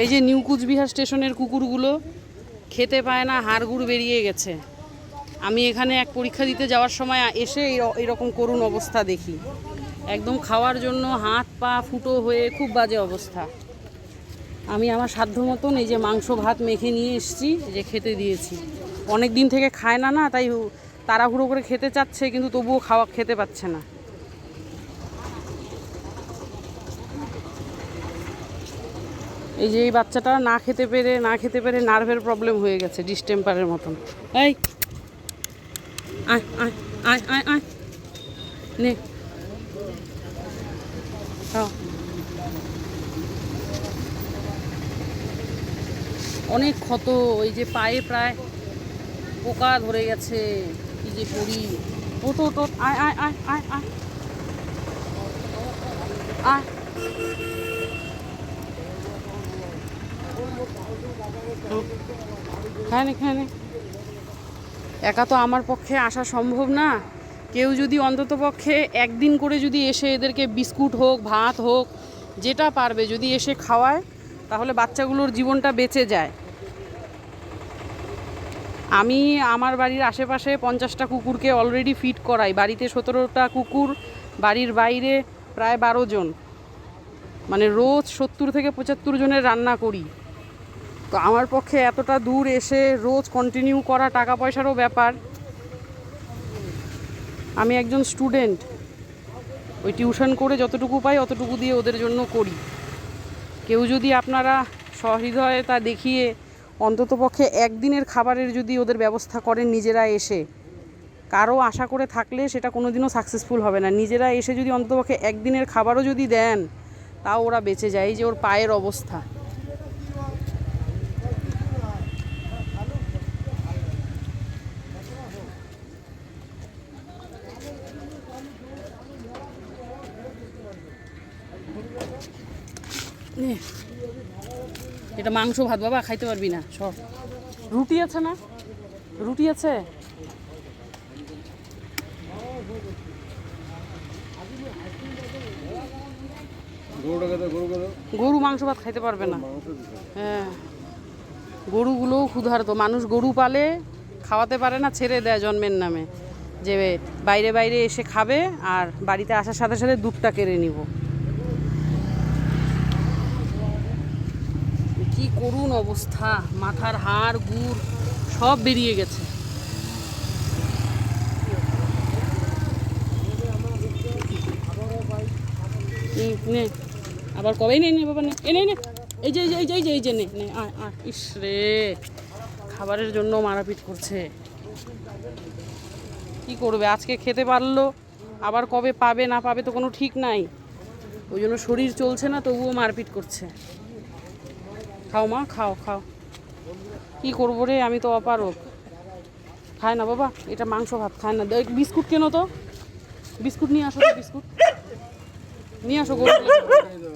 এই যে নিউ কুচবিহার স্টেশনের কুকুরগুলো খেতে পায় না, হাড়গুড় বেরিয়ে গেছে। আমি এখানে এক পরীক্ষা দিতে যাওয়ার সময় এসে এরকম করুণ অবস্থা দেখি। একদম খাওয়ার জন্য হাত পা ফুটো হয়ে খুব বাজে অবস্থা। আমি আমার সাধ্য মতন এই যে মাংস ভাত মেখে নিয়ে এসেছি, যে খেতে দিয়েছি। অনেক দিন থেকে খায় না, তাই তাড়াহুড়ো করে খেতে চাচ্ছে, কিন্তু তবুও খেতে পাচ্ছে না। এই যে এই বাচ্চাটা না খেতে পেরে নার্ভের প্রবলেম হয়ে গেছে, ডিস্টেম্পারের মতন। এই আয় আয় আয় আয় আয় নে খাও। অনেক ক্ষত, ওই যে পায়ে প্রায় পোকা ধরে গেছে। কি যে করি। ওটো ওটো আয় আয় আয় আয় আয় আয়। খায় একা তো আমার পক্ষে আসা সম্ভব না। কেউ যদি অন্তত পক্ষে একদিন করে যদি এসে এদেরকে বিস্কুট হোক, ভাত হোক, যেটা পারবে যদি এসে খাওয়ায়, তাহলে বাচ্চাগুলোর জীবনটা বেঁচে যায়। আমি আমার বাড়ির আশেপাশে 50টা কুকুরকে অলরেডি ফিড করাই। বাড়িতে 17টা কুকুর, বাড়ির বাইরে প্রায় 12 জন। মানে রোজ 70 থেকে 75 জনের রান্না করি। তো আমার পক্ষে এতটা দূর এসে রোজ কন্টিনিউ করা টাকা পয়সারও ব্যাপার। আমি একজন স্টুডেন্ট, ওই টিউশন করে যতটুকু পাই অতটুকু দিয়ে ওদের জন্য করি। কেউ যদি আপনারা সহৃদয়তা দেখিয়ে অন্ততপক্ষে একদিনের খাবারের যদি ওদের ব্যবস্থা করেন নিজেরা এসে, কারো আশা করে থাকলে সেটা কোনো দিনও সাকসেসফুল হবে না। নিজেরা এসে যদি অন্ততপক্ষে একদিনের খাবারও যদি দেন, তাও ওরা বেঁচে যায়। এই যে ওর পায়ের অবস্থা। এটা মাংস ভাত বাবা, খাইতে পারবি না সব। রুটি আছে না? রুটি আছে? গরু মাংস ভাত খাইতে পারবে না। হ্যাঁ, গরুগুলোও ক্ষুধার্ত। মানুষ গরু পালে, খাওয়াতে পারে না, ছেড়ে দেয় জন্মের নামে, যে বাইরে বাইরে এসে খাবে আর বাড়িতে আসার সাথে সাথে দুধটা কেড়ে নিব। কি করুণ অবস্থা, মাথার হাড় গুড় সব বেরিয়ে গেছে। নে আবার কবেই নে বাবা, নে এনে নে, এই যে এই যে এই যে এই যে নে নে আয় আয়। ইস রে, খাবারের জন্য মারাপিট করছে। কি করবে, আজকে খেতে পারলো, আবার কবে পাবে না পাবে তো কোনো ঠিক নাই। ওই জন্য শরীর চলছে না, তবুও মারপিট করছে। খাও মা, খাও খাও। কি করবো রে, আমি তো অপারক। খায় না বাবা, এটা মাংস ভাত খায় না। বিস্কুট কেন তো, বিস্কুট নিয়ে আসো তো, বিস্কুট নিয়ে আসো।